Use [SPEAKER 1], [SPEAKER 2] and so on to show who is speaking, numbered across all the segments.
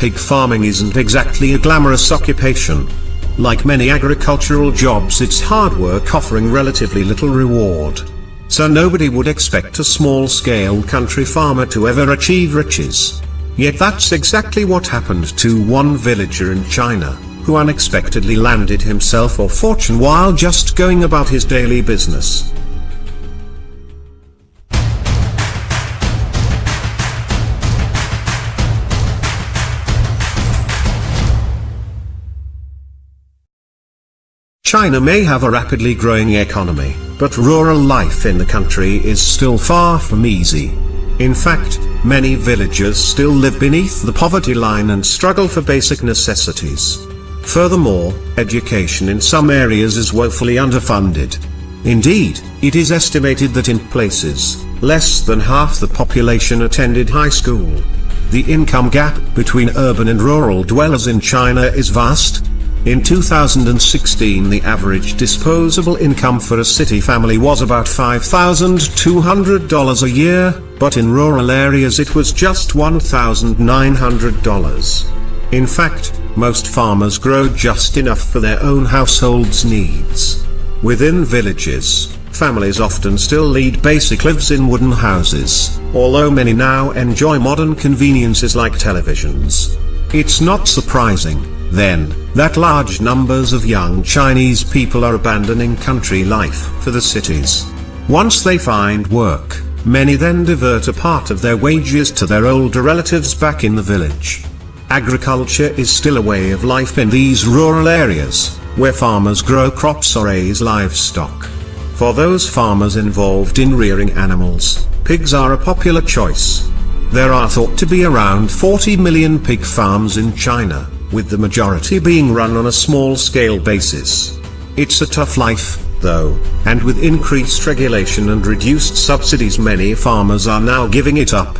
[SPEAKER 1] pig farming isn't exactly a glamorous occupation. Like many agricultural jobs, it's hard work offering relatively little reward. So nobody would expect a small-scale country farmer to ever achieve riches. Yet that's exactly what happened to one villager in China, who unexpectedly landed himself a fortune while just going about his daily business. China may have a rapidly growing economy, but rural life in the country is still far from easy. In fact, many villagers still live beneath the poverty line and struggle for basic necessities. Furthermore, education in some areas is woefully underfunded. Indeed, it is estimated that in places, less than half the population attended high school. The income gap between urban and rural dwellers in China is vast. In 2016, the average disposable income for a city family was about $5,200 a year, but in rural areas it was just $1,900. In fact, most farmers grow just enough for their own household's needs. Within villages, families often still lead basic lives in wooden houses, although many now enjoy modern conveniences like televisions. It's not surprising, then, that large numbers of young Chinese people are abandoning country life for the cities. Once they find work, many then divert a part of their wages to their older relatives back in the village. Agriculture is still a way of life in these rural areas, where farmers grow crops or raise livestock. For those farmers involved in rearing animals, pigs are a popular choice. There are thought to be around 40 million pig farms in China, with the majority being run on a small-scale basis. It's a tough life, though, and with increased regulation and reduced subsidies, many farmers are now giving it up.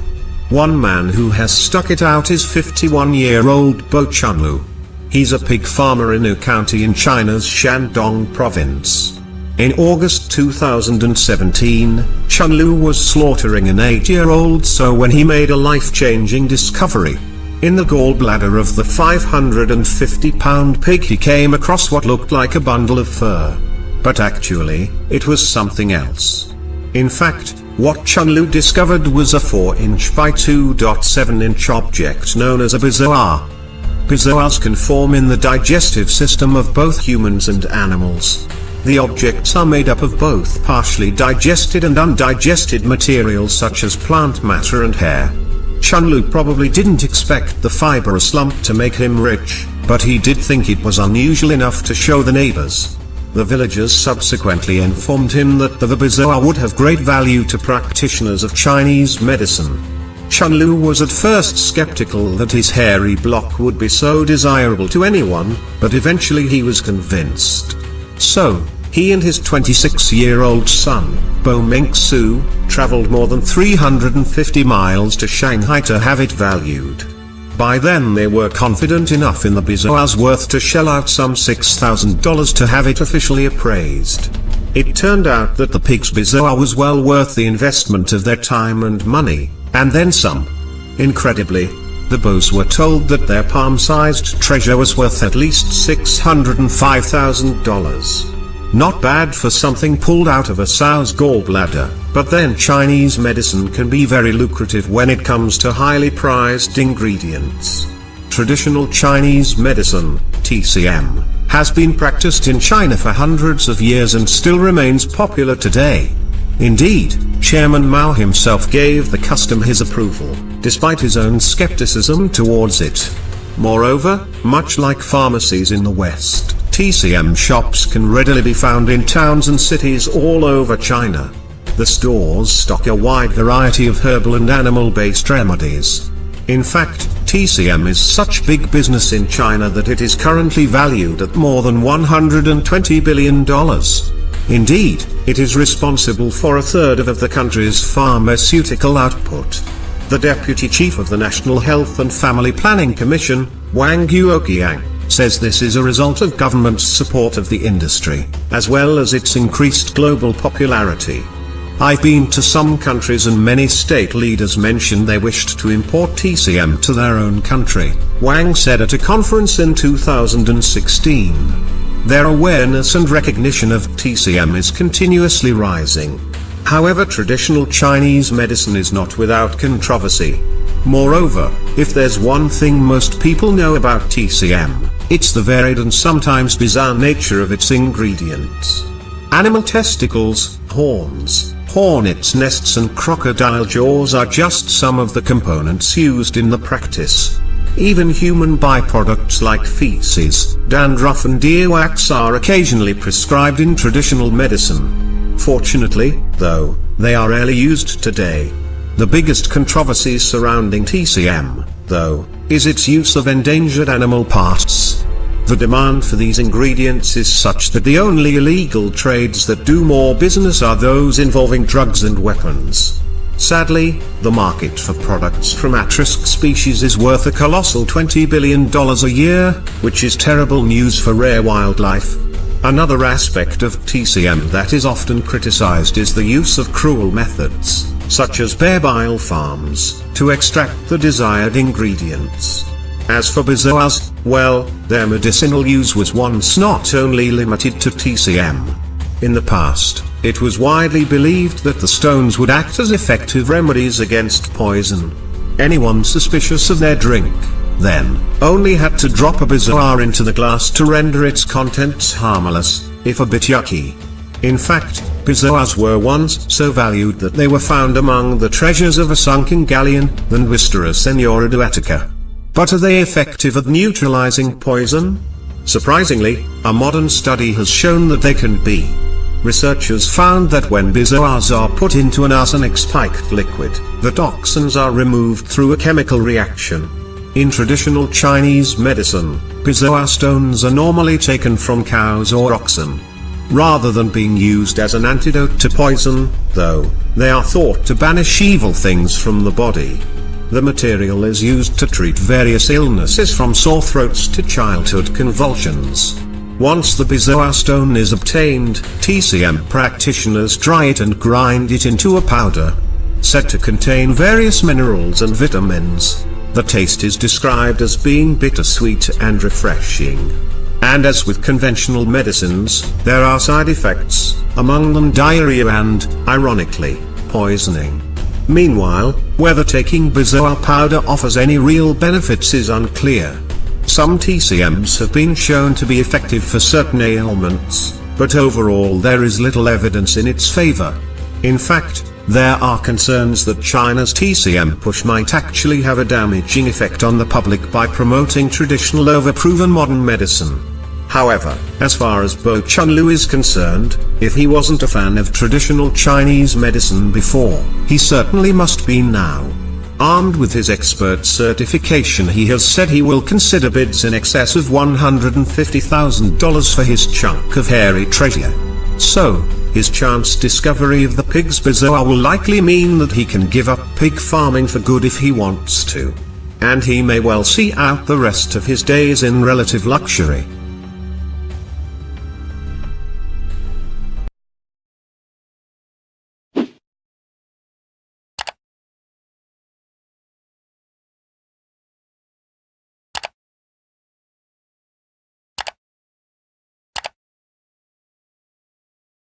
[SPEAKER 1] One man who has stuck it out is 51-year-old Bo Chunlu. He's a pig farmer in U County in China's Shandong province. In August 2017, Chunlu was slaughtering an 8-year-old sow when he made a life-changing discovery. In the gallbladder of the 550-pound pig he came across what looked like a bundle of fur. But actually, it was something else. In fact, what Chunlu discovered was a 4-inch by 2.7-inch object known as a bezoar. Bezoars can form in the digestive system of both humans and animals. The objects are made up of both partially digested and undigested materials such as plant matter and hair. Chunlu probably didn't expect the fibrous lump to make him rich, but he did think it was unusual enough to show the neighbors. The villagers subsequently informed him that the bezoar would have great value to practitioners of Chinese medicine. Chunlu was at first skeptical that his hairy block would be so desirable to anyone, but eventually he was convinced. So, he and his 26-year-old son, Bo Mengsu, traveled more than 350 miles to Shanghai to have it valued. By then they were confident enough in the bezoar's worth to shell out some $6,000 to have it officially appraised. It turned out that the pig's bezoar was well worth the investment of their time and money, and then some. Incredibly, the Bos were told that their palm-sized treasure was worth at least $605,000. Not bad for something pulled out of a sow's gallbladder, but then Chinese medicine can be very lucrative when it comes to highly prized ingredients. Traditional Chinese medicine, TCM, has been practiced in China for hundreds of years and still remains popular today. Indeed, Chairman Mao himself gave the custom his approval, despite his own skepticism towards it. Moreover, much like pharmacies in the West, TCM shops can readily be found in towns and cities all over China. The stores stock a wide variety of herbal and animal-based remedies. In fact, TCM is such big business in China that it is currently valued at more than $120 billion. Indeed, it is responsible for a third of the country's pharmaceutical output. The deputy chief of the National Health and Family Planning Commission, Wang Guoqiang, says this is a result of government's support of the industry, as well as its increased global popularity. I've been to some countries and many state leaders mentioned they wished to import TCM to their own country, Wang said at a conference in 2016. Their awareness and recognition of TCM is continuously rising. However, traditional Chinese medicine is not without controversy. Moreover, if there's one thing most people know about TCM, it's the varied and sometimes bizarre nature of its ingredients. Animal testicles, horns, hornets' nests and crocodile jaws are just some of the components used in the practice. Even human byproducts like feces, dandruff and earwax are occasionally prescribed in traditional medicine. Fortunately, though, they are rarely used today. The biggest controversy surrounding TCM, though, is its use of endangered animal parts. The demand for these ingredients is such that the only illegal trades that do more business are those involving drugs and weapons. Sadly, the market for products from at-risk species is worth a colossal $20 billion a year, which is terrible news for rare wildlife. Another aspect of TCM that is often criticized is the use of cruel methods, such as bear bile farms, to extract the desired ingredients. As for bezoars, well, their medicinal use was once not only limited to TCM. In the past, it was widely believed that the stones would act as effective remedies against poison. Anyone suspicious of their drink, then, only had to drop a bezoar into the glass to render its contents harmless, if a bit yucky. In fact, bezoars were once so valued that they were found among the treasures of a sunken galleon, the Nuestra Senora de Attica. But are they effective at neutralizing poison? Surprisingly, a modern study has shown that they can be. Researchers found that when bezoars are put into an arsenic-spiked liquid, the toxins are removed through a chemical reaction. In traditional Chinese medicine, bezoar stones are normally taken from cows or oxen. Rather than being used as an antidote to poison, though, they are thought to banish evil things from the body. The material is used to treat various illnesses from sore throats to childhood convulsions. Once the bezoar stone is obtained, TCM practitioners dry it and grind it into a powder, said to contain various minerals and vitamins. The taste is described as being bittersweet and refreshing. And as with conventional medicines, there are side effects, among them diarrhea and, ironically, poisoning. Meanwhile, whether taking bezoar powder offers any real benefits is unclear. Some TCMs have been shown to be effective for certain ailments, but overall there is little evidence in its favor. In fact, there are concerns that China's TCM push might actually have a damaging effect on the public by promoting traditional over-proven modern medicine. However, as far as Bo Chunlu is concerned, if he wasn't a fan of traditional Chinese medicine before, he certainly must be now. Armed with his expert certification, he has said he will consider bids in excess of $150,000 for his chunk of hairy treasure. So, his chance discovery of the pig's bezoar will likely mean that he can give up pig farming for good if he wants to. And he may well see out the rest of his days in relative luxury.